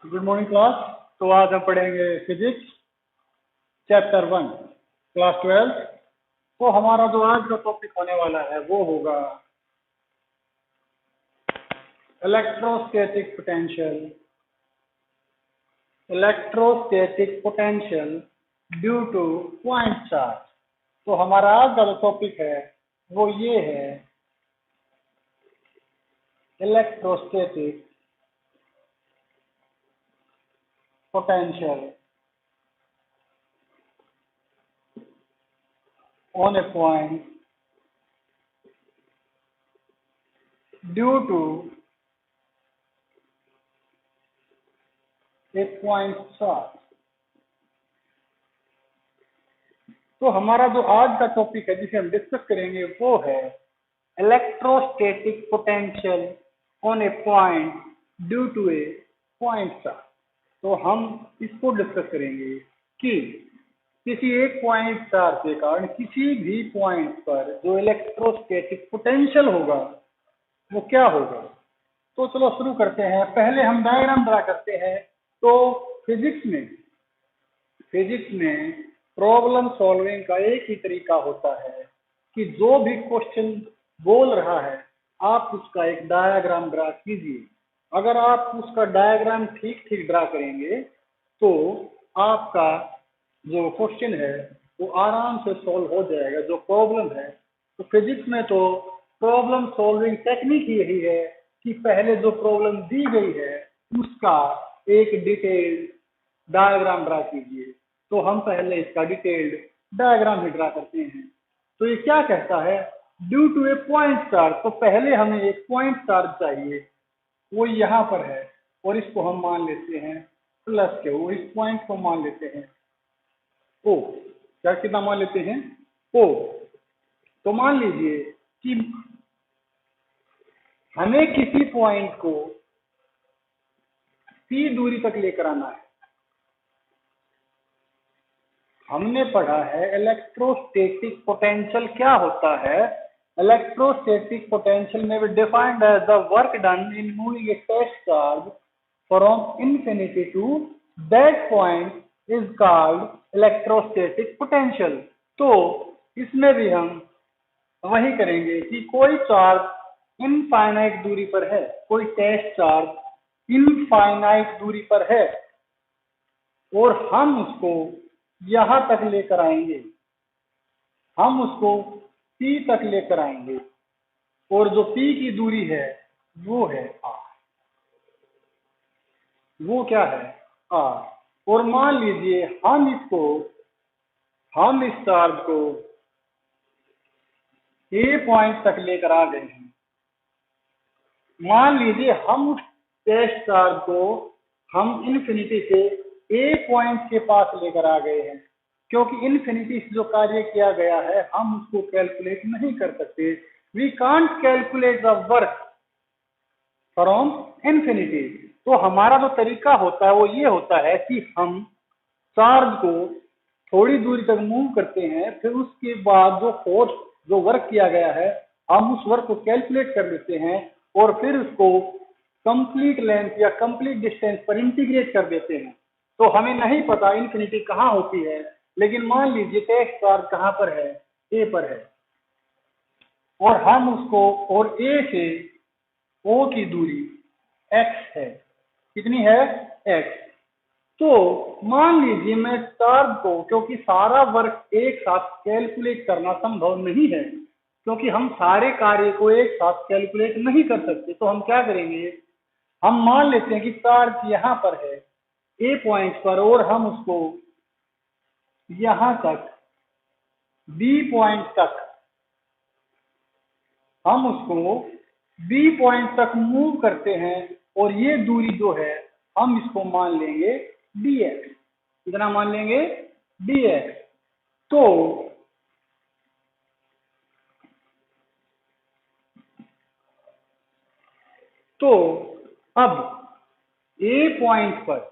Good morning class. तो आज हम पढ़ेंगे फिजिक्स चैप्टर 1 क्लास 12। तो हमारा जो आज का टॉपिक होने वाला है वो होगा electrostatic potential. Electrostatic potential due two point charge. तो हमारा आज का जो टॉपिक है वो ये है electrostatic potential on a point due to a point charge। तो हमारा जो आज का टॉपिक है जिसे हम डिस्कस करेंगे वो है electrostatic potential on a point due to a point charge. तो हम इसको डिस्कस करेंगे कि किसी एक पॉइंट चार्ज के कारण किसी भी पॉइंट पर जो इलेक्ट्रोस्टैटिक पोटेंशियल होगा वो क्या होगा। तो चलो शुरू करते हैं। पहले हम डायग्राम ड्रा करते हैं। तो फिजिक्स में प्रॉब्लम सॉल्विंग का एक ही तरीका होता है कि जो भी क्वेश्चन बोल रहा है आप उसका एक डायग्राम ड्रा कीजिए। अगर आप उसका डायग्राम ठीक ठीक ड्रा करेंगे तो आपका जो क्वेश्चन है वो आराम से सॉल्व हो जाएगा, जो प्रॉब्लम है। तो फिजिक्स में तो प्रॉब्लम सॉल्विंग टेक्निक यही है कि पहले जो प्रॉब्लम दी गई है उसका एक डिटेल्ड डायग्राम ड्रा कीजिए। तो हम पहले इसका डिटेल्ड डायग्राम ही ड्रा करते हैं। तो ये क्या कहता है, due to a point charge. तो पहले हमें एक पॉइंट चार्ज चाहिए, वो यहाँ पर है और इसको हम मान लेते हैं प्लस के। वो इस पॉइंट को मान लेते हैं ओ। क्या कितना मान लेते हैं ओ। तो मान लीजिए कि हमें किसी पॉइंट को p दूरी तक लेकर आना है। हमने पढ़ा है इलेक्ट्रोस्टैटिक पोटेंशियल क्या होता है। इलेक्ट्रोस्टैटिक पोटेंशियल में भी defined as the work done in moving a test charge from infinity to that point is called electrostatic potential. तो इसमें भी हम वही करेंगे कि कोई चार्ज इनफाइनाइट दूरी पर है, कोई टेस्ट चार्ज इनफाइनाइट दूरी पर है और हम उसको यहां तक लेकर आएंगे। हम उसको P तक लेकर आएंगे और जो P की दूरी है वो है R। वो क्या है R। और मान लीजिए हम इस चार्ज को A पॉइंट तक लेकर आ गए हैं। मान लीजिए हम उस टेस्ट चार्ज को हम इन्फिनिटी से A पॉइंट के पास लेकर आ गए हैं, क्योंकि इन्फिनिटी से जो कार्य किया गया है हम उसको कैलकुलेट नहीं कर सकते। We can't calculate the work from infinity. तो हमारा जो तरीका होता है वो ये होता है कि हम चार्ज को थोड़ी दूरी तक मूव करते हैं, फिर उसके बाद जो फोर्स जो वर्क किया गया है हम उस वर्क को कैलकुलेट कर लेते हैं और फिर उसको कंप्लीट लेंथ या कंप्लीट डिस्टेंस पर इंटीग्रेट कर देते हैं। तो हमें नहीं पता इन्फिनिटी कहाँ होती है, लेकिन मान लीजिए टेस्ट चार्ज कहाँ पर है, ए पर है और हम उसको और ए से ओ की दूरी x है। कितनी है x। तो मान लीजिए मैं चार्ज को, क्योंकि सारा वर्क एक साथ कैलकुलेट करना संभव नहीं है, क्योंकि हम सारे कार्य को एक साथ कैलकुलेट नहीं कर सकते, तो हम क्या करेंगे, हम मान लेते हैं कि चार्ज यहाँ पर है ए पॉइंट पर और हम उसको यहां तक बी पॉइंट तक हम उसको बी पॉइंट तक मूव करते हैं और ये दूरी जो है हम इसको मान लेंगे dx। कितना मान लेंगे dx। तो अब ए पॉइंट पर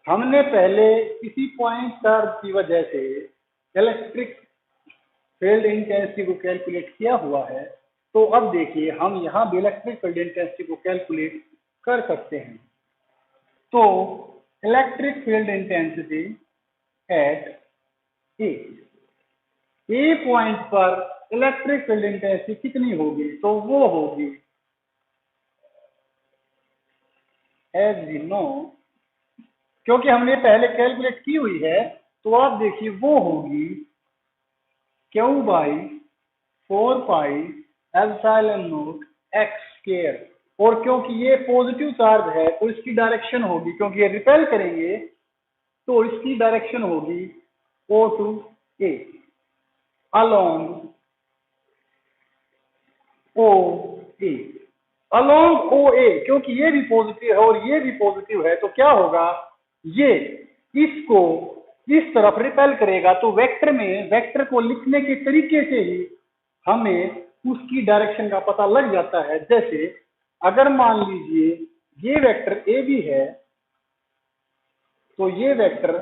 हमने पहले किसी पॉइंट चार्ज की वजह से इलेक्ट्रिक फील्ड इंटेंसिटी को कैलकुलेट किया हुआ है। तो अब देखिए हम यहाँ भी इलेक्ट्रिक फील्ड इंटेंसिटी को कैलकुलेट कर सकते हैं। तो electric field intensity at a point पर इलेक्ट्रिक फील्ड इंटेंसिटी कितनी होगी? तो वो होगी एज वी नो, क्योंकि हमने पहले कैलकुलेट की हुई है, तो आप देखिए वो होगी Q by 4 pi epsilon naught X square. और क्योंकि ये पॉजिटिव चार्ज है तो इसकी डायरेक्शन होगी, क्योंकि ये रिपेल करेंगे तो इसकी डायरेक्शन होगी O to A along O A, along O A, क्योंकि ये भी पॉजिटिव है और ये भी पॉजिटिव है, तो क्या होगा, ये इसको इस तरफ रिपेल करेगा। तो वेक्टर में वेक्टर को लिखने के तरीके से ही हमें उसकी डायरेक्शन का पता लग जाता है। जैसे अगर मान लीजिए ये वेक्टर ए भी है, तो ये वेक्टर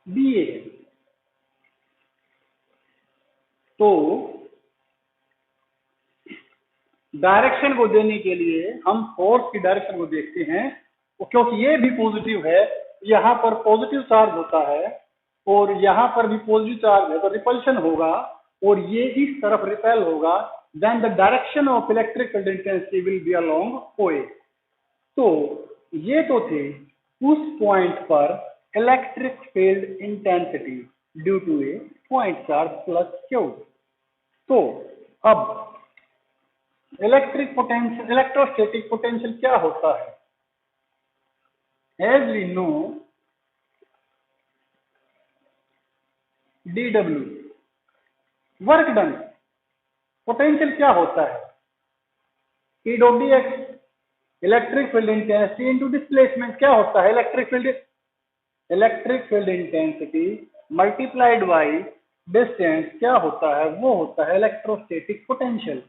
बी ए है, तो डायरेक्शन को देने के लिए हम फोर्स की डायरेक्शन को देखते हैं, क्योंकि ये भी पॉजिटिव है, यहाँ पर पॉजिटिव चार्ज होता है और यहाँ पर भी पॉजिटिव चार्ज है, तो रिपल्शन होगा और ये इस तरफ रिपेल होगा। Then the direction of electric field intensity will be along O A. तो ये तो थे उस पॉइंट पर electric field intensity due to a point charge plus Q. तो अब इलेक्ट्रिक पोटेंशियल, इलेक्ट्रोस्टैटिक पोटेंशियल क्या होता है? As we know dw work done. Potential क्या होता है? E dot dx electric field intensity into displacement. क्या होता है? Electric field intensity multiplied by distance. क्या होता है? वो होता है इलेक्ट्रोस्टैटिक पोटेंशियल।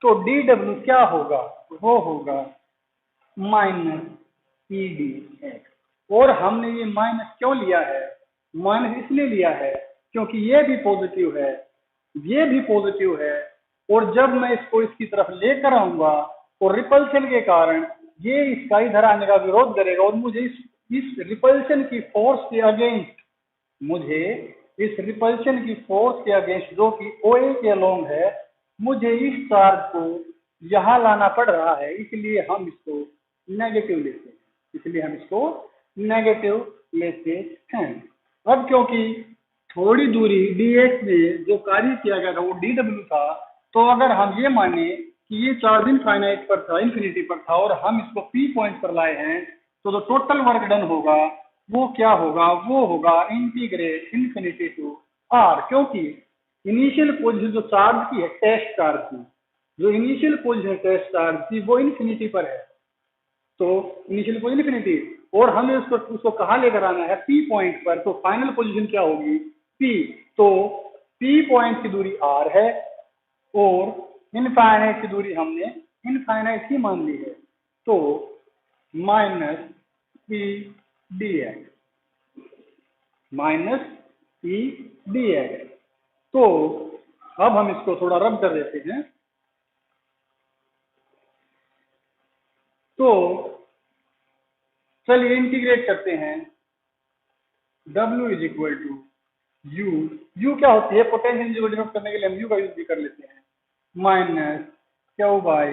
तो dw क्या होगा? वो होगा माइनस ई डी एक्स। और हमने ये माइनस क्यों लिया है? माइनस इसलिए लिया है क्योंकि ये भी पॉजिटिव है, ये भी पॉजिटिव है, और जब मैं इसको इसकी तरफ लेकर आऊंगा तो रिपल्शन के कारण ये इसका इधर आने का विरोध करेगा और मुझे इस रिपल्शन की फोर्स के अगेंस्ट, मुझे इस रिपल्शन की फोर्स के अगेंस्ट जो कि OA के अलोंग है, मुझे इस चार्ज को यहां लाना पड़ रहा है। इसलिए हम इसको नेगेटिव लेते हैं, इसलिए हम इसको नेगेटिव लेते हैं। अब क्योंकि थोड़ी दूरी dx में जो कार्य किया गया था वो dw था, तो अगर हम ये माने कि ये चार्ज इनफाइनाइट पर था, इन्फिनिटी पर था, और हम इसको P पॉइंट पर लाए हैं, तो जो टोटल वर्क डन होगा वो क्या होगा? वो होगा इंटीग्रेट इन्फिनिटी टू r। क्योंकि इनिशियल पोजीशन जो चार्ज की है, टेस्ट चार्ज की, जो इनिशियल पोजीशन टेस्ट चार्ज की वो इन्फिनिटी पर है, तो इनिशियल पोजीशन इन्फिनिटी, और हमें उसको कहाँ लेकर आना है? P पॉइंट पर। तो फाइनल पोजीशन क्या होगी? P। तो P पॉइंट की दूरी r है और इनफाइनाइट की दूरी हमने इनफाइनाइट ही मान ली है, तो minus E D x, minus E D x. तो अब हम इसको थोड़ा रब कर देते हैं। तो चलिए इंटीग्रेट करते हैं। W is equal to U क्या होती है? पोटेंशियल को डिनोट करने के लिए हम यू का यूज भी कर लेते हैं। Minus Q by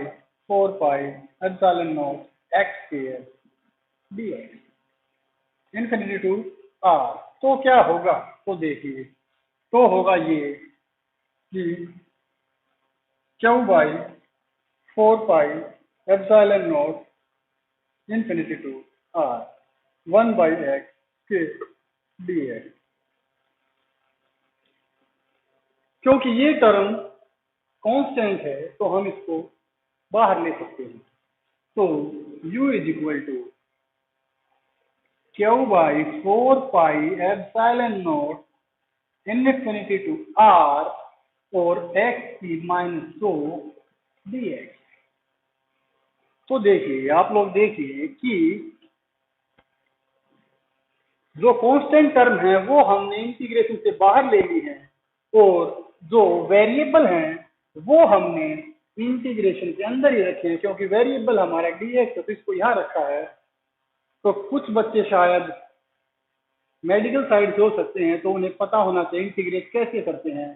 4 pi epsilon naught X square dx infinity to r। तो क्या होगा? तो देखिए, तो होगा ये कि q by 4 pi epsilon naught infinity to r 1 by x के dx। क्योंकि ये टर्म कांस्टेंट है तो हम इसको बाहर ले सकते हैं। तो u is equal to Q by 4 pi epsilon naught infinity to r और x की माइनस 2 dx। तो देखिए, आप लोग देखिए कि जो कांस्टेंट टर्म है वो हमने इंटीग्रेशन से बाहर ले ली है, और जो वेरिएबल हैं वो हमने इंटीग्रेशन के अंदर ही रखे हैं, क्योंकि वेरिएबल हमारा dx है तो इसको यहाँ रखा है। तो कुछ बच्चे शायद मेडिकल साइड से हो सकते हैं तो उन्हें पता होना चाहिए इंटीग्रेट कैसे करते हैं।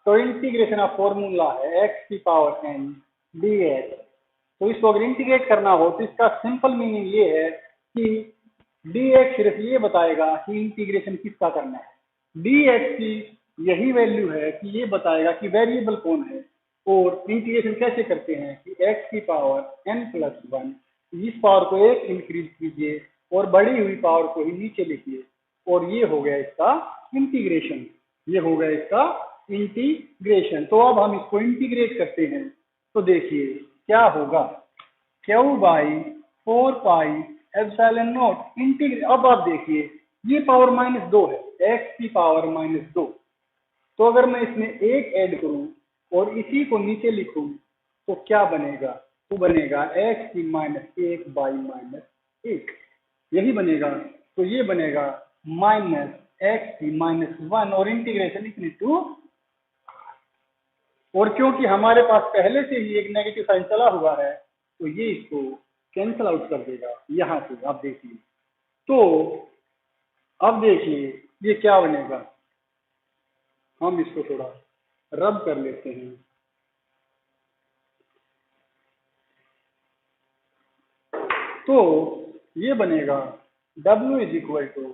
तो इंटीग्रेशन का फॉर्मूला है x की पावर n dx। तो इसको अगर इंटीग्रेट करना हो तो इसका सिंपल मीनिंग ये है कि dx सिर्फ ये बताएगा कि इंटीग्रेशन किसका करना है। dx की यही वैल्यू है कि ये बताएगा कि वेरिएबल कौन है, और इंटीग्रेशन कैसे करते हैं कि x की पावर n प्लस 1, इस पावर को एक इंक्रीज कीजिए और बढ़ी हुई पावर को ही नीचे लिखिए, और ये हो गया इसका इंटीग्रेशन। ये हो गया इसका इंटीग्रेशन। तो अब हम इसको इंटीग्रेट करते हैं तो देखिए क्या होगा, Q by 4 pi epsilon not integrate. अब आप देखिए ये पावर -2 है, x की पावर -2। तो अगर मैं इसमें एक ऐड करूं और इसी को नीचे लिखूं तो क्या बनेगा, तो बनेगा x की -1 बाई -1, यही बनेगा। तो ये बनेगा -x की -1 और इंटीग्रेशन इक्वल टू, और क्योंकि हमारे पास पहले से ही एक नेगेटिव साइन चला हुआ है तो ये इसको कैंसल आउट कर देगा यहां से। आप देखिए, तो अब देखिए ये क्या बनेगा, हम इसको थोड़ा रब कर लेते हैं। तो ये बनेगा W is equal to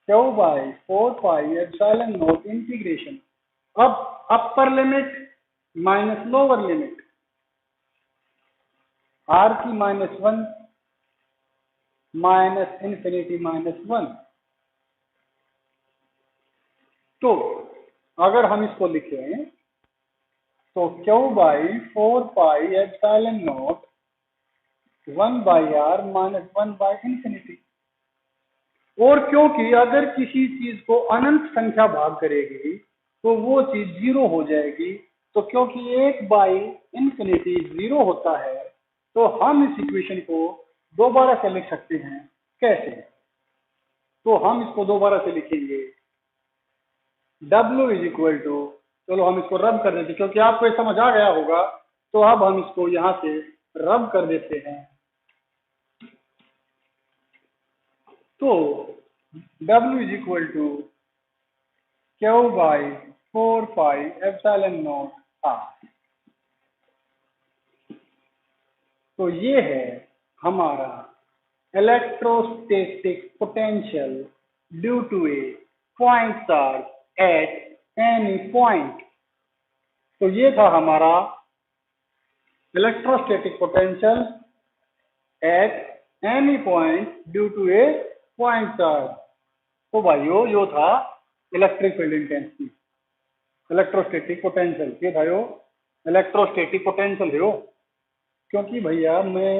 Q by 4 pi epsilon naught integration. अब upper limit minus lower limit r की -1 माइनस इन्फिनिटी -1। तो अगर हम इसको लिखें तो q by 4 pi epsilon naught 1 by r minus 1 by infinity. और क्योंकि अगर किसी चीज को अनंत संख्या भाग करेगी तो वो चीज 0 हो जाएगी, तो क्योंकि 1 बाई इन्फिनिटी 0 होता है तो हम इस इक्वेशन को दोबारा से लिख सकते हैं। कैसे, तो हम इसको दोबारा से लिखेंगे W इज इक्वल टू, चलो हम इसको रब कर देते क्योंकि आपको ये समझ आ गया होगा, तो अब हम इसको यहां से रब कर देते हैं। तो W is equal to Q by 4 pi epsilon naught r. तो ये है हमारा electrostatic potential due to a point charge at any point. तो ये था हमारा electrostatic potential at any point due to a point charge. तो भाइयों यो था electric field intensity, electrostatic potential. ये भाइयों इलेक्ट्रोस्टैटिक पोटेंशियल है। क्योंकि भैया मैं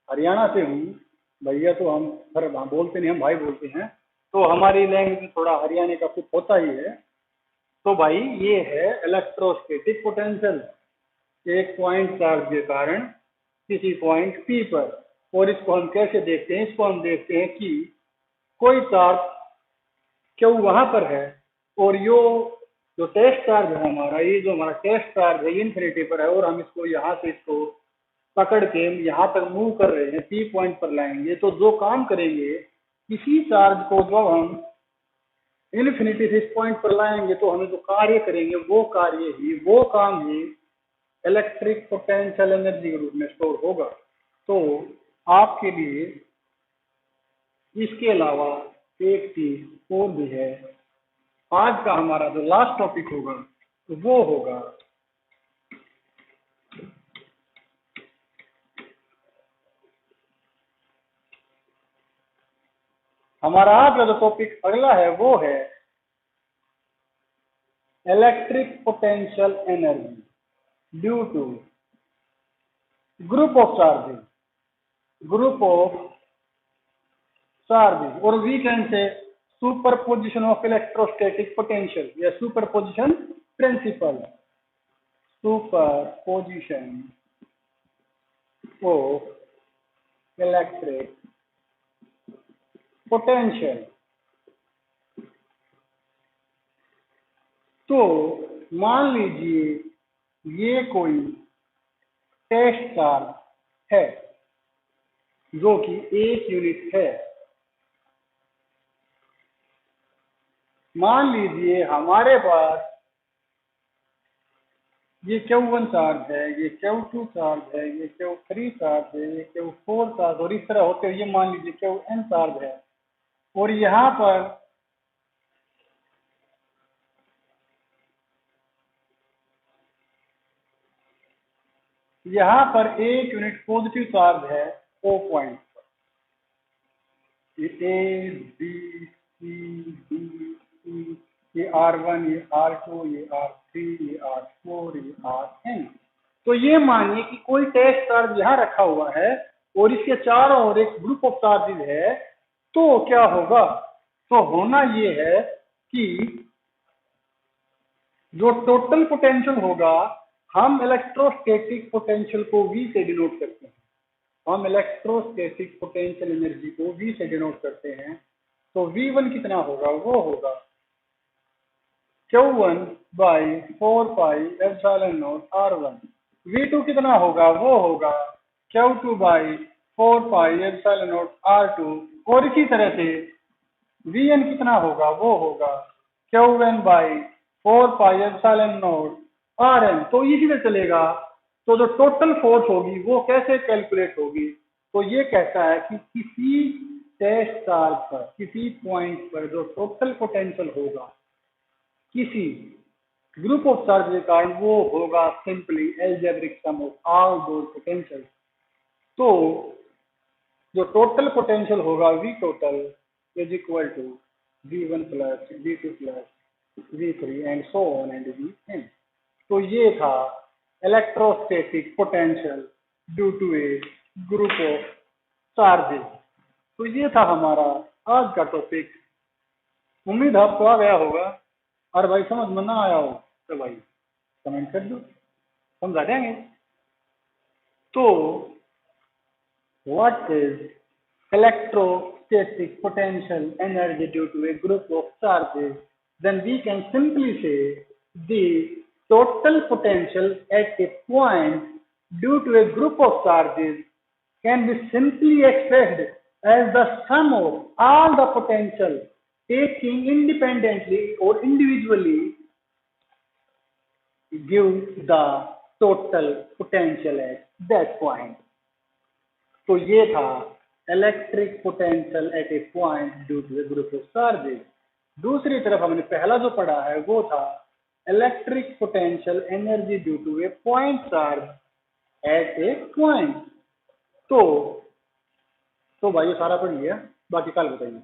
हरियाणा से हूँ, भैया तो हम सर बोलते नहीं, हम भाई बोलते हैं, तो हमारी लैंग्वेज में थोड़ा हरियाणा का कुछ होता ही है। तो भाई ये है इलेक्ट्रोस्टैटिक पोटेंशियल, एक पॉइंट चार्ज के कारण किसी पॉइंट P पर। और इसको हम कैसे देखते हैं, इसको हम देखते हैं कि कोई चार्ज क्यों वहां पर है और जो टेस्ट चार्ज है हमारा, ये जो हमारा टेस्ट चार्ज है इन्फिनिटी पर है, और हम इसको यहाँ से इसको पकड़ के यहाँ तक मूव कर रहे हैं, P पॉइंट पर लाएंगे। तो जो काम करेंगे इसी चार्ज को जब हम इन्फिनिटी से इस पॉइंट पर लाएंगे तो हमें जो कार्य करेंगे वो काम ही इलेक्ट्रिक पोटेंशियल एनर्जी के रूप में स्टोर होगा। तो आपके लिए इसके अलावा एक चीज और भी है, आज का हमारा जो लास्ट टॉपिक होगा वो होगा हमारा आज का जो टॉपिक अगला है वो है electric potential energy due to group of charges, और we can say superposition of electrostatic potential या superposition principle, superposition of electric potential. तो मान लीजिए ये कोई टेस्ट चार्ज है जो कि 1 यूनिट है। मान लीजिए हमारे पास ये Q1 चार्ज है, ये Q2 चार्ज है, ये Q3 चार्ज है, ये Q4 चार्ज, और इस तरह होते हुए ये मान लीजिए Qn चार्ज है। और यहाँ पर 1 यूनिट पॉजिटिव चार्ज है O पॉइंट पर। ये A, B, C, D, E, ये R1, ये R2, ये R3, ये R4, ये Rn। तो ये मानिए कि कोई टेस्ट चार्ज यहाँ रखा हुआ है और इसके चारों ओर एक ग्रुप ऑफ चार्जेज है, तो क्या होगा? तो होना ये है कि जो टोटल पोटेंशियल होगा, हम इलेक्ट्रोस्टैटिक पोटेंशियल को V से डिनोट करते हैं। हम इलेक्ट्रोस्टैटिक पोटेंशियल एनर्जी को V से डिनोट करते हैं। तो V1 कितना होगा? वो होगा Q1 by 4 pi epsilon naught R1। V2 कितना होगा? वो होगा Q2 by 4 pi epsilon naught R2। और इसी तरह से Vn कितना होगा? वो होगा Q1 by 4 pi epsilon naught Rn। तो इसी से चलेगा। तो जो टोटल फोर्स होगी वो कैसे कैलकुलेट होगी? तो ये कहता है कि किसी टेस्ट चार्ज पर, किसी पॉइंट पर जो टोटल पोटेंशियल होगा किसी ग्रुप ऑफ चार्ज के कारण, वो होगा simply algebraic sum of all those potential. तो जो टोटल पोटेंशियल होगा V total is equal to V1 plus V2 plus V3 and so on and Vn। तो ये था electrostatic potential due to a group of charges. तो ये था हमारा आज का टॉपिक। उम्मीद आपको आ गया होगा। और भाई समझ में ना आया हो तो भाई कमेंट कर दो, समझा देंगे। तो what is electrostatic potential energy due to a group of charges? Then we can simply say the total potential at a point due to a group of charges can be simply expressed as the sum of all the potential taking independently or individually gives the total potential at that point। तो ये था electric potential at a point due to a group of charges. दूसरी तरफ हमने पहला जो पढ़ा है वो था electric potential energy due to a point charge at a point. तो भाई ये सारा पढ़ लिया, बाकी कल बताइए।